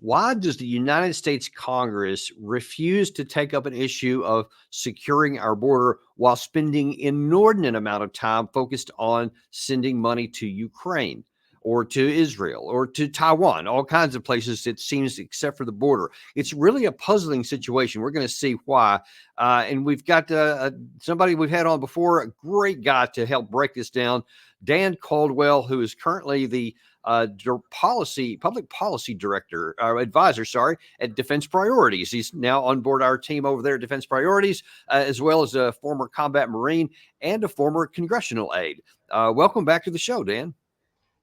Why does the United States Congress refuse to take up an issue of securing our border while spending inordinate amount of time focused on sending money to Ukraine or to Israel or to Taiwan, all kinds of places it seems except for the border? It's really a puzzling situation. We're going to see why. And we've got somebody we've had on before, a great guy to help break this down, Dan Caldwell, who is currently the public policy director, advisor, at Defense Priorities. He's now on board our team over there at Defense Priorities, as well as a former combat Marine and a former congressional aide. Welcome back to the show, Dan.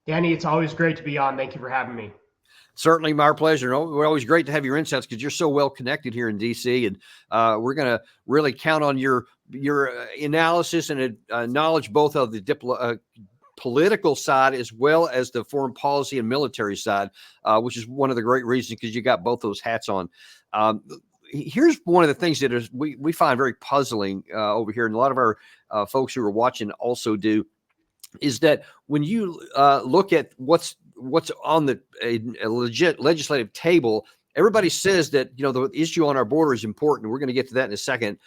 Danny, it's always great to be on. Thank you for having me. Certainly my pleasure. We're always great to have your insights because you're so well connected here in D.C. And we're going to really count on your analysis and knowledge both of the political side as well as the foreign policy and military side, which is one of the great reasons because you got both those hats on. Here's one of the things that is we find very puzzling over here, and a lot of our folks who are watching also do, is that when you look at what's on the legit legislative table, everybody says that the issue on our border is important. We're going to get to that in a second.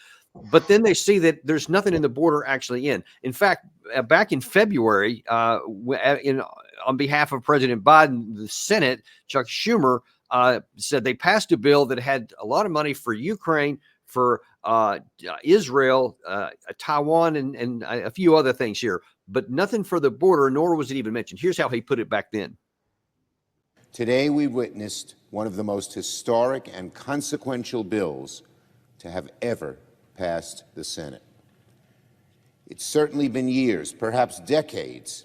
But then they see that there's nothing in the border actually in. In fact, back in February, on behalf of President Biden, the Senate, Chuck Schumer, said they passed a bill that had a lot of money for Ukraine, for Israel, Taiwan, and a few other things here, but nothing for the border, nor was it even mentioned. Here's how he put it back then. Today, we witnessed one of the most historic and consequential bills to have ever passed the Senate. It's certainly been years, perhaps decades,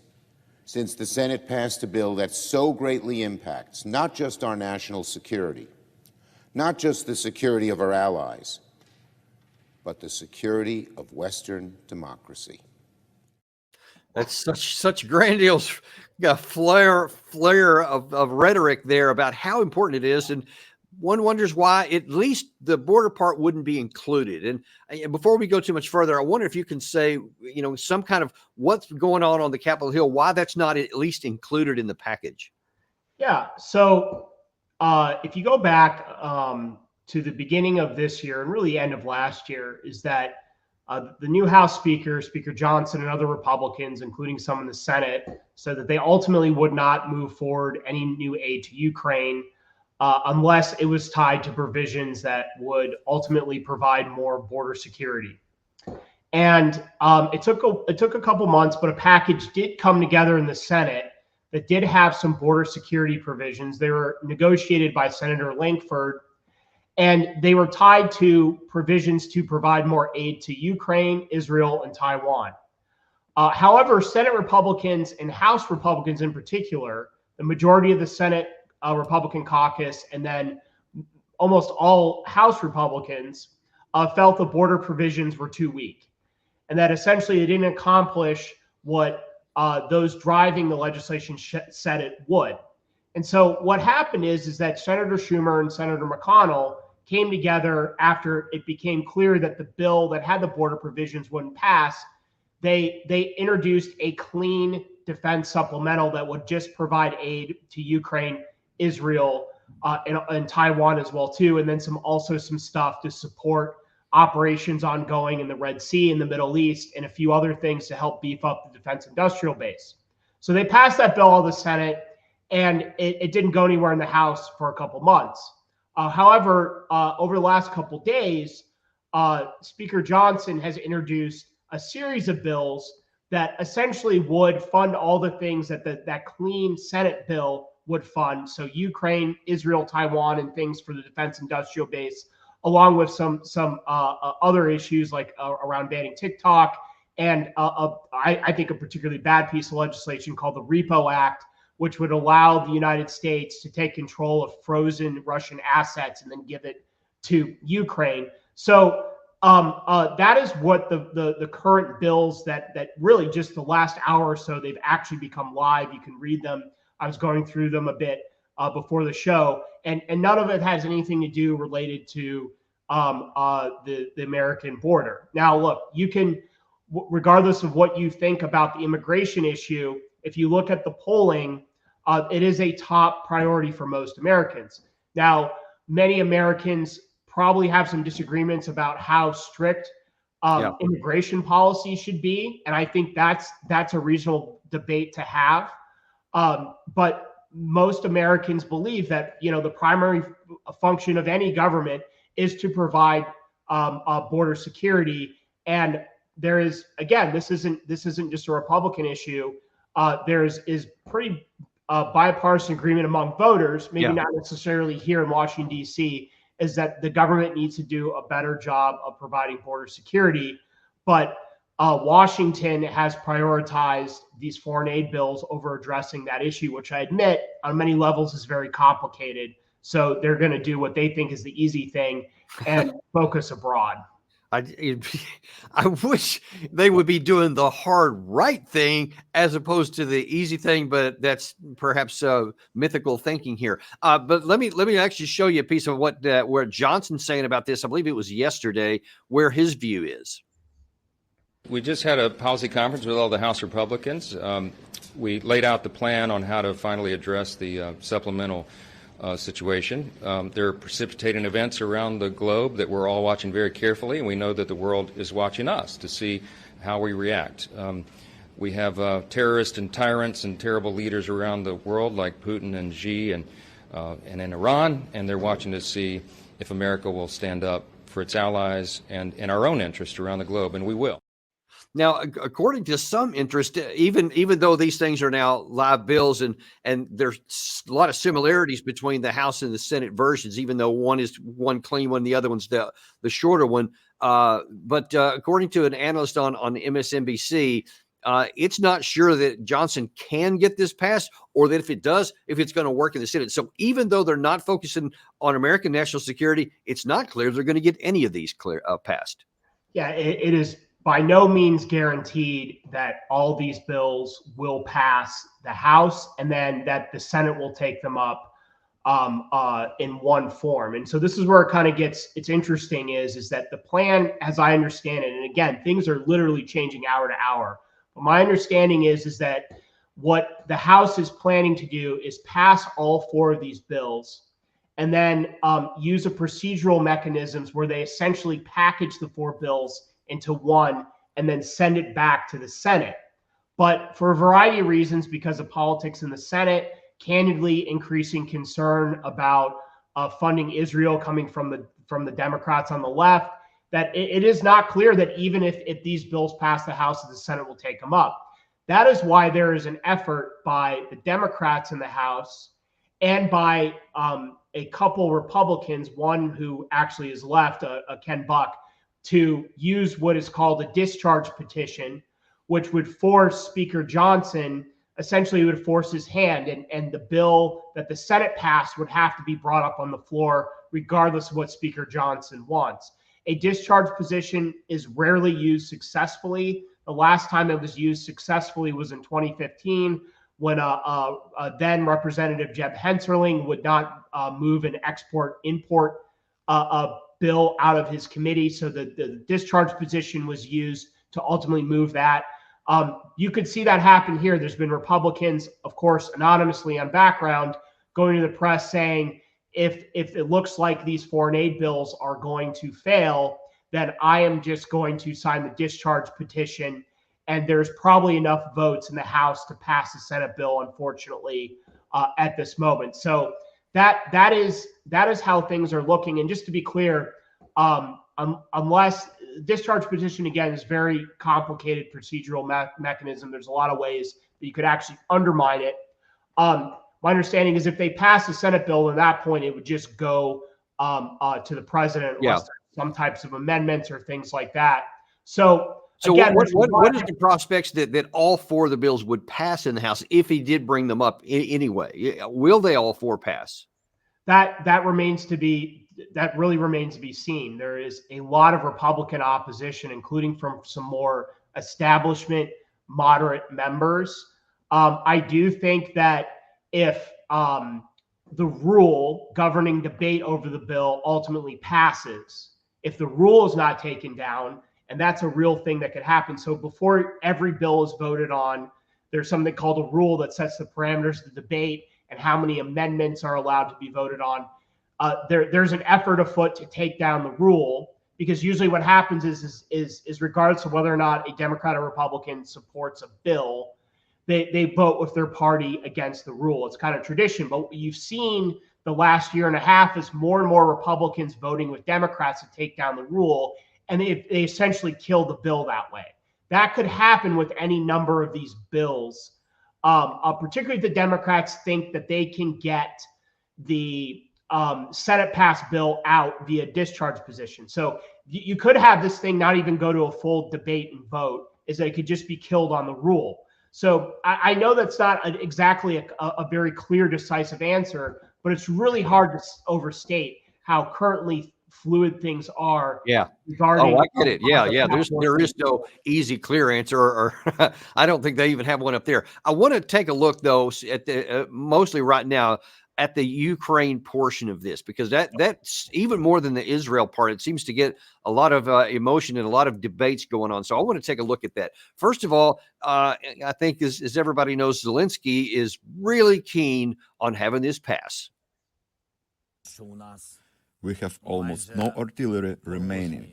since the Senate passed a bill that so greatly impacts not just our national security, not just the security of our allies, but the security of Western democracy. That's such grandiose flair of rhetoric there about how important it is. And one wonders why at least the border part wouldn't be included. And before we go too much further, I wonder if you can say, some kind of what's going on the Capitol Hill, why that's not at least included in the package. Yeah. So if you go back to the beginning of this year and really end of last year, is that the new House Speaker, Speaker Johnson, and other Republicans, including some in the Senate, said that they ultimately would not move forward any new aid to Ukraine unless it was tied to provisions that would ultimately provide more border security. And it took a couple months, but a package did come together in the Senate that did have some border security provisions. They were negotiated by Senator Lankford, and they were tied to provisions to provide more aid to Ukraine, Israel, and Taiwan. However, Senate Republicans and House Republicans in particular, the majority of the Senate Republican caucus, and then almost all House Republicans felt the border provisions were too weak, and that essentially it didn't accomplish what those driving the legislation said it would. And so what happened is that Senator Schumer and Senator McConnell came together after it became clear that the bill that had the border provisions wouldn't pass. They introduced a clean defense supplemental that would just provide aid to Ukraine, Israel, and Taiwan as well too, and then some stuff to support operations ongoing in the Red Sea, in the Middle East, and a few other things to help beef up the defense industrial base. So they passed that bill out of the Senate, and it didn't go anywhere in the House for a couple months. However, over the last couple days, Speaker Johnson has introduced a series of bills that essentially would fund all the things that that clean Senate bill would fund. So Ukraine, Israel, Taiwan, and things for the defense industrial base, along with some other issues like around banning TikTok, and I think a particularly bad piece of legislation called the Repo Act, which would allow the United States to take control of frozen Russian assets and then give it to Ukraine. So that is what the current bills that really just the last hour or so, they've actually become live. You can read them. I was going through them a bit before the show, and none of it has anything to do related to the American border. Now, look, you can, regardless of what you think about the immigration issue, if you look at the polling, it is a top priority for most Americans. Now, many Americans probably have some disagreements about how strict immigration policy should be, and I think that's a reasonable debate to have. But most Americans believe that the primary function of any government is to provide border security. And there is, again, this isn't just a Republican issue. There is pretty bipartisan agreement among voters, maybe not necessarily here in Washington, D.C., is that the government needs to do a better job of providing border security. But Washington has prioritized these foreign aid bills over addressing that issue, which I admit on many levels is very complicated. So they're going to do what they think is the easy thing and focus abroad. I wish they would be doing the hard right thing as opposed to the easy thing, but that's perhaps mythical thinking here. But let me actually show you a piece of what where Johnson's saying about this. I believe it was yesterday, where his view is. We just had a policy conference with all the House Republicans. We laid out the plan on how to finally address the supplemental situation. There are precipitating events around the globe that we're all watching very carefully, and we know that the world is watching us to see how we react. We have terrorists and tyrants and terrible leaders around the world like Putin and Xi and in Iran, and they're watching to see if America will stand up for its allies and in our own interest around the globe, and we will. Now, according to some interest, even though these things are now live bills and there's a lot of similarities between the House and the Senate versions, even though one is one clean one, the other one's the shorter one. But according to an analyst on MSNBC, it's not sure that Johnson can get this passed, or that if it does, if it's going to work in the Senate. So even though they're not focusing on American national security, it's not clear they're going to get any of these passed. Yeah, it is by no means guaranteed that all these bills will pass the House and then that the Senate will take them up in one form. And so this is where it kind of it's interesting is that the plan, as I understand it, and again, things are literally changing hour to hour. But my understanding is that what the House is planning to do is pass all four of these bills and then use a procedural mechanisms where they essentially package the four bills into one and then send it back to the Senate. But for a variety of reasons, because of politics in the Senate, candidly increasing concern about funding Israel coming from the Democrats on the left, that it is not clear that even if these bills pass the House, the Senate will take them up. That is why there is an effort by the Democrats in the House and by a couple Republicans, one who actually is left, Ken Buck, to use what is called a discharge petition, which would force Speaker Johnson, essentially would force his hand, and the bill that the Senate passed would have to be brought up on the floor regardless of what Speaker Johnson wants. A discharge position is rarely used successfully. The last time it was used successfully was in 2015 when then Representative Jeb Hensarling would not move an export-import bill out of his committee. So the discharge position was used to ultimately move that. You could see that happen here. There's been Republicans, of course, anonymously on background, going to the press saying, if it looks like these foreign aid bills are going to fail, then I am just going to sign the discharge petition. And there's probably enough votes in the House to pass the Senate bill, unfortunately, at this moment. So that is how things are looking. And just to be clear, unless discharge petition, again, is very complicated procedural mechanism. There's a lot of ways that you could actually undermine it. My understanding is if they pass the Senate bill, at that point, it would just go to the president unless there's some types of amendments or things like that. So again, what is the prospects that all four of the bills would pass in the House if he did bring them up anyway? Will they all four pass? That really remains to be seen. There is a lot of Republican opposition, including from some more establishment moderate members. I do think that if the rule governing debate over the bill ultimately passes, if the rule is not taken down, and that's a real thing that could happen. So before every bill is voted on, there's something called a rule that sets the parameters of the debate and how many amendments are allowed to be voted on. there's an effort afoot to take down the rule, because usually what happens is regardless of whether or not a Democrat or Republican supports a bill, they vote with their party against the rule. It's kind of tradition. But what you've seen the last year and a half is more and more Republicans voting with Democrats to take down the rule, and they essentially kill the bill that way. That could happen with any number of these bills, particularly if the Democrats think that they can get the Senate passed bill out via discharge position. So you could have this thing not even go to a full debate and vote, is that it could just be killed on the rule. So I know that's not exactly a very clear, decisive answer, but it's really hard to overstate how currently fluid things are. Yeah. Regarding Oh, I get it. Yeah. There is no easy, clear answer, or I don't think they even have one up there. I want to take a look though at the mostly right now at the Ukraine portion of this, because that's even more than the Israel part. It seems to get a lot of emotion and a lot of debates going on. So I want to take a look at that. First of all, I think as everybody knows, Zelensky is really keen on having this pass. We have almost no artillery remaining.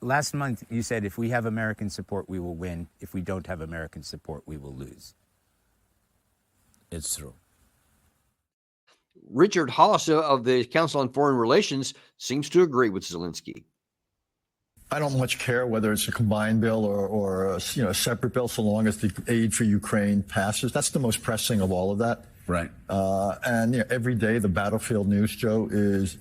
Last month, you said if we have American support, we will win. If we don't have American support, we will lose. It's true. Richard Haass of the Council on Foreign Relations seems to agree with Zelensky. I don't much care whether it's a combined bill or a separate bill, so long as the aid for Ukraine passes. That's the most pressing of all of that. Right. And every day the battlefield news, Joe, is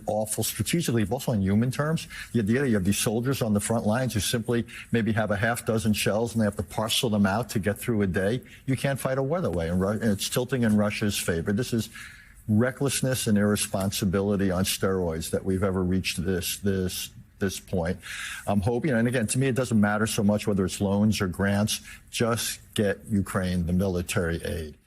awful strategically, but also in human terms. The idea that you have these soldiers on the front lines who simply maybe have a half dozen shells and they have to parcel them out to get through a day. You can't fight a war that way, and it's tilting in Russia's favor. This is recklessness and irresponsibility on steroids that we've ever reached this point. I'm hoping, and again, to me, it doesn't matter so much whether it's loans or grants. Just get Ukraine the military aid.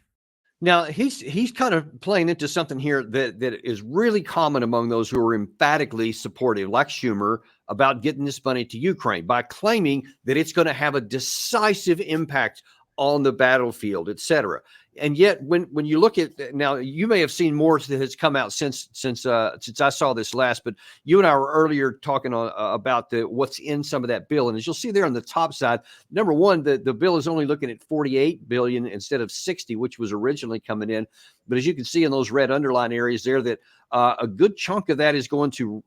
Now, he's kind of playing into something here that is really common among those who are emphatically supportive, like Schumer, about getting this money to Ukraine by claiming that it's going to have a decisive impact on the battlefield, et cetera. And yet, when you look at now, you may have seen more that has come out since I saw this last. But you and I were earlier talking about what's in some of that bill, and as you'll see there on the top side, number one, the bill is only looking at $48 billion instead of $60, which was originally coming in. But as you can see in those red underline areas there, that a good chunk of that is going to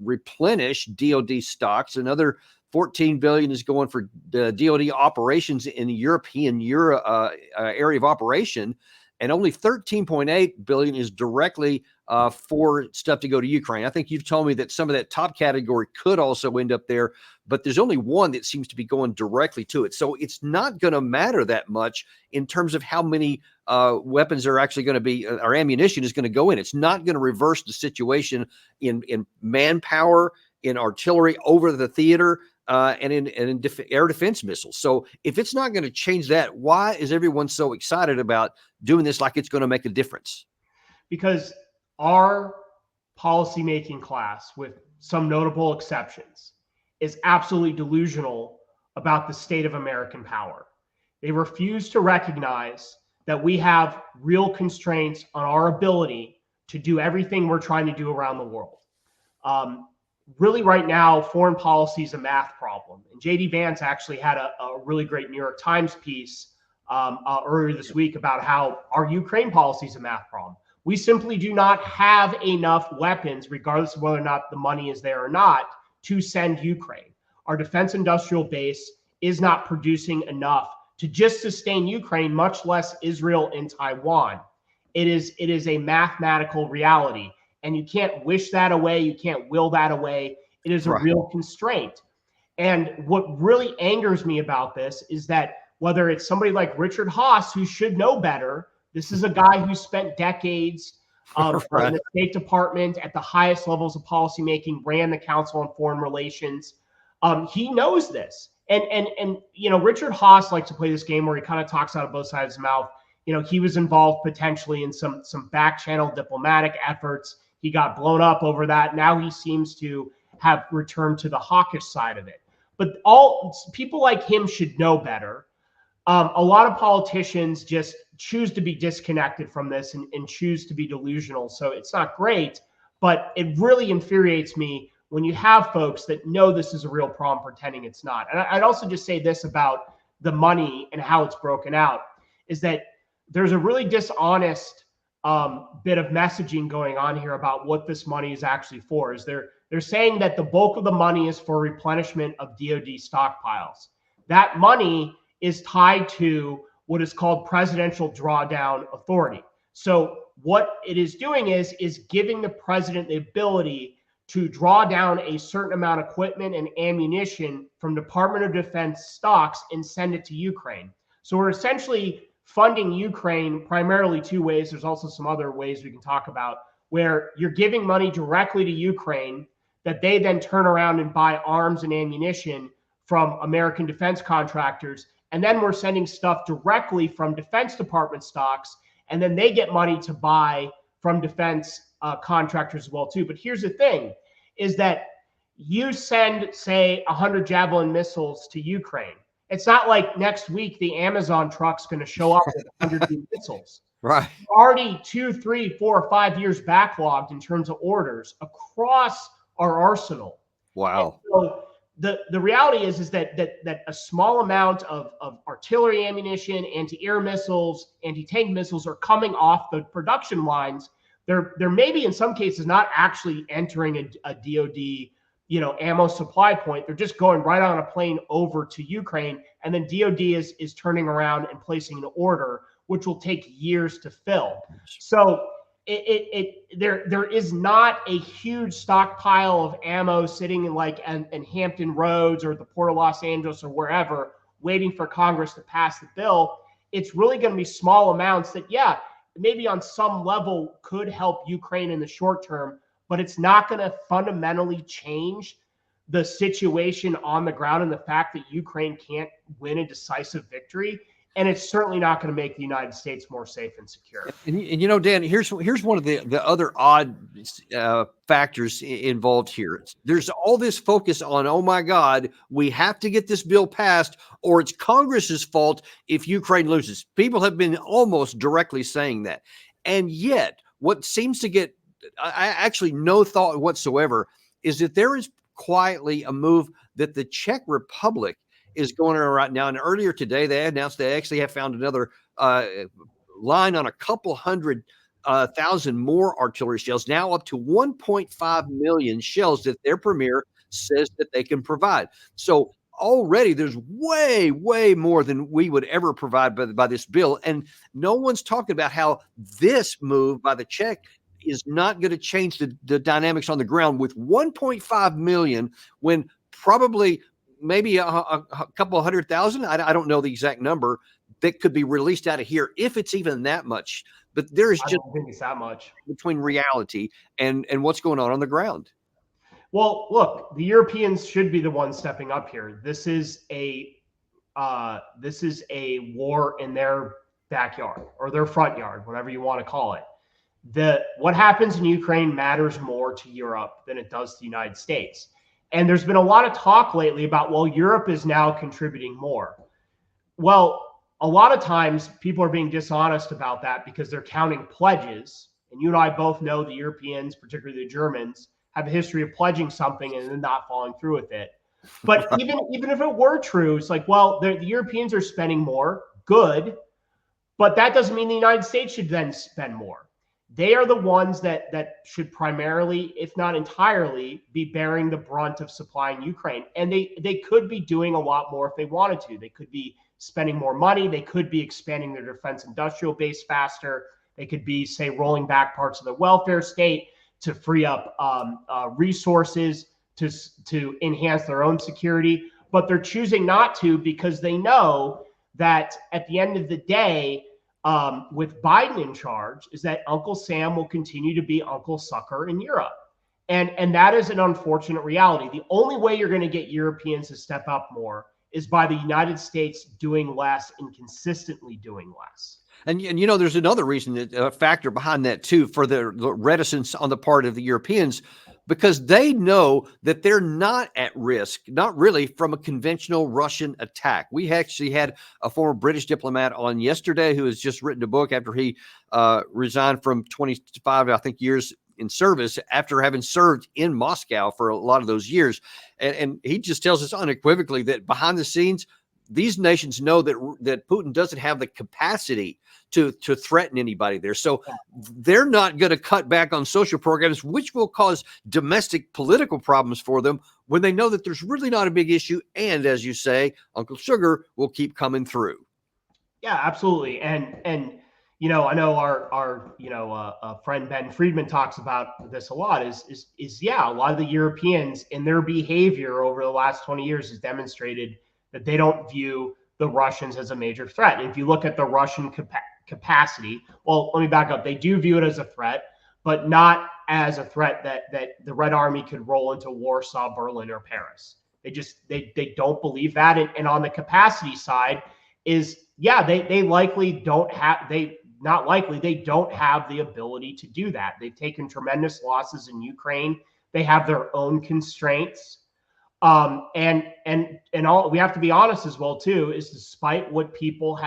replenish DoD stocks. Another $14 billion is going for the DoD operations in the European area of operation, and only $13.8 billion is directly for stuff to go to Ukraine. I think you've told me that some of that top category could also end up there, but there's only one that seems to be going directly to it. So it's not going to matter that much in terms of how many weapons are actually going to be, or ammunition is going to go in. It's not going to reverse the situation in manpower, in artillery over the theater, and in air defense missiles. So if it's not going to change that, why is everyone so excited about doing this like it's going to make a difference? Because our policymaking class, with some notable exceptions, is absolutely delusional about the state of American power. They refuse to recognize that we have real constraints on our ability to do everything we're trying to do around the world. Really, right now, foreign policy is a math problem. And J.D. Vance actually had a really great New York Times piece earlier this week about how our Ukraine policy is a math problem. We simply do not have enough weapons, regardless of whether or not the money is there or not, to send Ukraine. Our defense industrial base is not producing enough to just sustain Ukraine, much less Israel and Taiwan. It is a mathematical reality. And you can't wish that away. You can't will that away. It is a real constraint. And what really angers me about this is that whether it's somebody like Richard Haass, who should know better, this is a guy who spent decades in the State Department at the highest levels of policymaking, ran the Council on Foreign Relations. He knows this. And Richard Haass likes to play this game where he kind of talks out of both sides of his mouth. He was involved potentially in some back channel diplomatic efforts. He got blown up over that. Now he seems to have returned to the hawkish side of it. But all people like him should know better. A lot of politicians just choose to be disconnected from this and choose to be delusional. So it's not great. But it really infuriates me when you have folks that know this is a real problem pretending it's not. And I'd also just say this about the money and how it's broken out, is that there's a really dishonest bit of messaging going on here about what this money is actually for. Is they're saying that the bulk of the money is for replenishment of DoD stockpiles. That money is tied to what is called presidential drawdown authority. So what it is doing is giving the president the ability to draw down a certain amount of equipment and ammunition from Department of Defense stocks and send it to Ukraine. So we're essentially funding Ukraine primarily two ways. There's also some other ways we can talk about, where you're giving money directly to Ukraine that they then turn around and buy arms and ammunition from American defense contractors. And then we're sending stuff directly from Defense Department stocks, and then they get money to buy from defense contractors as well too. But here's the thing, is that you send, say, 100 Javelin missiles to Ukraine. It's not like next week the Amazon truck's going to show up with 100 new missiles. Right. Already 2, 3, 4, or 5 years backlogged in terms of orders across our arsenal. Wow. And so the reality is that a small amount of artillery ammunition, anti-air missiles, anti-tank missiles are coming off the production lines. They're maybe in some cases not actually entering a DoD ammo supply point. They're just going right on a plane over to Ukraine, and then DoD is turning around and placing an order, which will take years to fill. So there is not a huge stockpile of ammo sitting in Hampton Roads or the Port of Los Angeles or wherever, waiting for Congress to pass the bill. It's really going to be small amounts that, yeah, maybe on some level could help Ukraine in the short term, but it's not going to fundamentally change the situation on the ground and the fact that Ukraine can't win a decisive victory. And it's certainly not going to make the United States more safe and secure. And Dan, here's one of the other odd factors involved here. There's all this focus on, oh my God, we have to get this bill passed, or it's Congress's fault if Ukraine loses. People have been almost directly saying that. And yet, what seems to get actually no thought whatsoever is that there is quietly a move that the Czech Republic is going on right now. And earlier today, they announced they actually have found another line on a couple hundred thousand more artillery shells, now up to 1.5 million shells that their premier says that they can provide. So already there's way, way more than we would ever provide by this bill. And no one's talking about how this move by the Czech is not going to change the dynamics on the ground with 1.5 million when probably maybe a couple of 100,000. I don't know the exact number that could be released out of here, if it's even that much. But there is just, I don't think it's that much between reality and what's going on the ground. Well, look, the Europeans should be the ones stepping up here. This is a war in their backyard or their front yard, whatever you want to call it. What happens in Ukraine matters more to Europe than it does to the United States. And there's been a lot of talk lately about, well, Europe is now contributing more. Well, a lot of times people are being dishonest about that because they're counting pledges. And you and I both know the Europeans, particularly the Germans, have a history of pledging something and then not following through with it. But even if it were true, it's like, well, the Europeans are spending more, good, but that doesn't mean the United States should then spend more. They are the ones that should primarily, if not entirely, be bearing the brunt of supplying Ukraine. And they could be doing a lot more if they wanted to. They could be spending more money. They could be expanding their defense industrial base faster. They could be, say, rolling back parts of the welfare state to free up resources to enhance their own security. But they're choosing not to because they know that at the end of the day, with Biden in charge, is that Uncle Sam will continue to be Uncle Sucker in Europe. And that is an unfortunate reality. The only way you're going to get Europeans to step up more is by the United States doing less and consistently doing less. And there's another reason, a factor behind that too, for the reticence on the part of the Europeans, because they know that they're not at risk, not really, from a conventional Russian attack. We actually had a former British diplomat on yesterday who has just written a book after he resigned from 25, I think, years in service after having served in Moscow for a lot of those years. And he just tells us unequivocally that behind the scenes, these nations know that Putin doesn't have the capacity to threaten anybody there. So they're not going to cut back on social programs, which will cause domestic political problems for them when they know that there's really not a big issue. And as you say, Uncle Sugar will keep coming through. Yeah, absolutely. And I know our friend Ben Friedman talks about this a lot. Is a lot of the Europeans in their behavior over the last 20 years has demonstrated that they don't view the Russians as a major threat. And if you look at the Russian capacity, well, let me back up. They do view it as a threat, but not as a threat that the Red Army could roll into Warsaw, Berlin, or Paris. They don't believe that. And on the capacity side they likely don't have they don't have the ability to do that. They've taken tremendous losses in Ukraine. They have their own constraints. And all we have to be honest as well too is, despite what people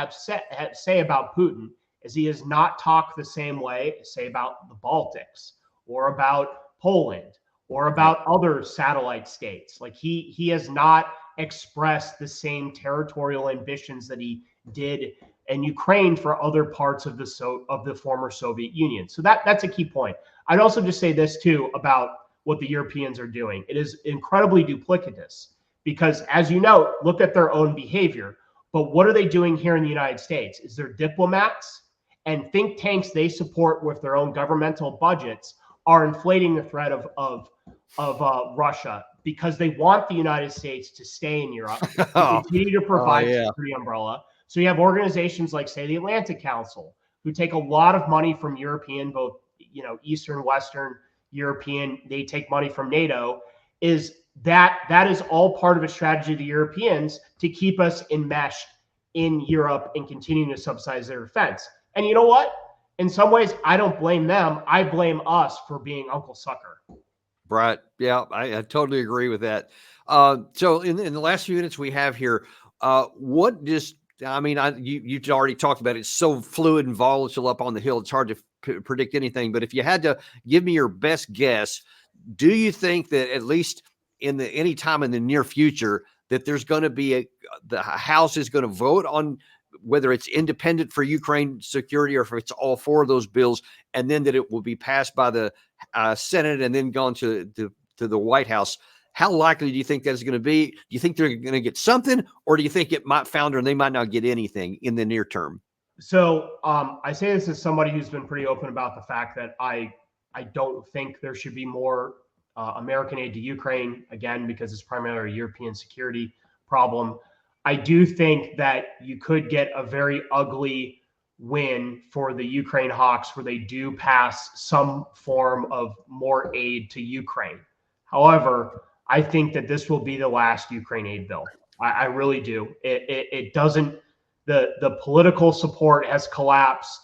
say about Putin, is he has not talked the same way, say, about the Baltics or about Poland or about other satellite states. Like he has not expressed the same territorial ambitions that he did in Ukraine for other parts of the former Soviet Union. So that's a key point. I'd also just say this too about what the Europeans are doing. It is incredibly duplicitous because, as you know, look at their own behavior. But what are they doing here in the United States? Is their diplomats and think tanks they support with their own governmental budgets are inflating the threat of Russia because they want the United States to stay in Europe, to continue to provide security umbrella. So you have organizations like, say, the Atlantic Council, who take a lot of money from European, both Eastern, Western European. They take money from NATO. That is all part of a strategy of the Europeans to keep us enmeshed in Europe and continuing to subsidize their defense. And you know what? In some ways, I don't blame them. I blame us for being Uncle Sucker. Right. Yeah, I totally agree with that. So in the last few minutes we have here, you already talked about it. It's so fluid and volatile up on the Hill. It's hard to predict anything. But if you had to give me your best guess, do you think that at least any time in the near future that there's going to be the House is going to vote on whether it's independent for Ukraine security or if it's all four of those bills, and then that it will be passed by the Senate and then gone to the White House? How likely do you think that's going to be? Do you think they're going to get something, or do you think it might founder and they might not get anything in the near term? So I say this as somebody who's been pretty open about the fact that I don't think there should be more American aid to Ukraine, again, because it's primarily a European security problem. I do think that you could get a very ugly win for the Ukraine Hawks where they do pass some form of more aid to Ukraine. However, I think that this will be the last Ukraine aid bill. I really do. It doesn't, the political support has collapsed.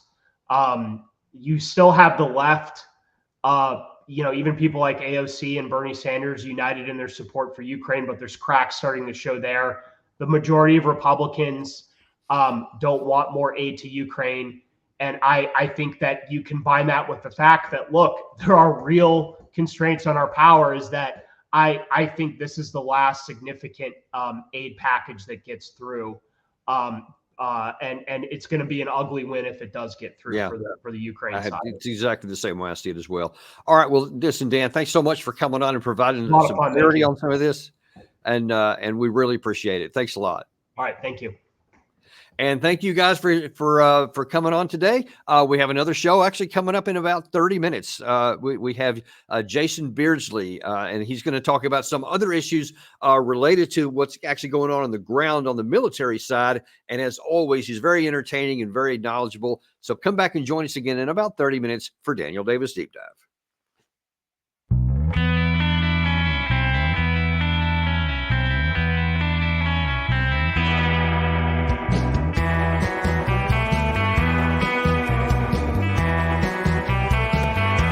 You still have the left, even people like AOC and Bernie Sanders united in their support for Ukraine, but there's cracks starting to show there. The majority of Republicans don't want more aid to Ukraine. And I think that you combine that with the fact that, look, there are real constraints on our power, is that I think this is the last significant aid package that gets through. And it's going to be an ugly win if it does get through for the Ukraine side. It's exactly the same way I see it as well. All right. Well, listen, Dan, thanks so much for coming on and providing some clarity on some of this. And we really appreciate it. Thanks a lot. All right. Thank you. And thank you guys for coming on today. We have another show actually coming up in about 30 minutes. We have Jason Beardsley, and he's going to talk about some other issues related to what's actually going on the ground on the military side. And as always, he's very entertaining and very knowledgeable. So come back and join us again in about 30 minutes for Daniel Davis Deep Dive.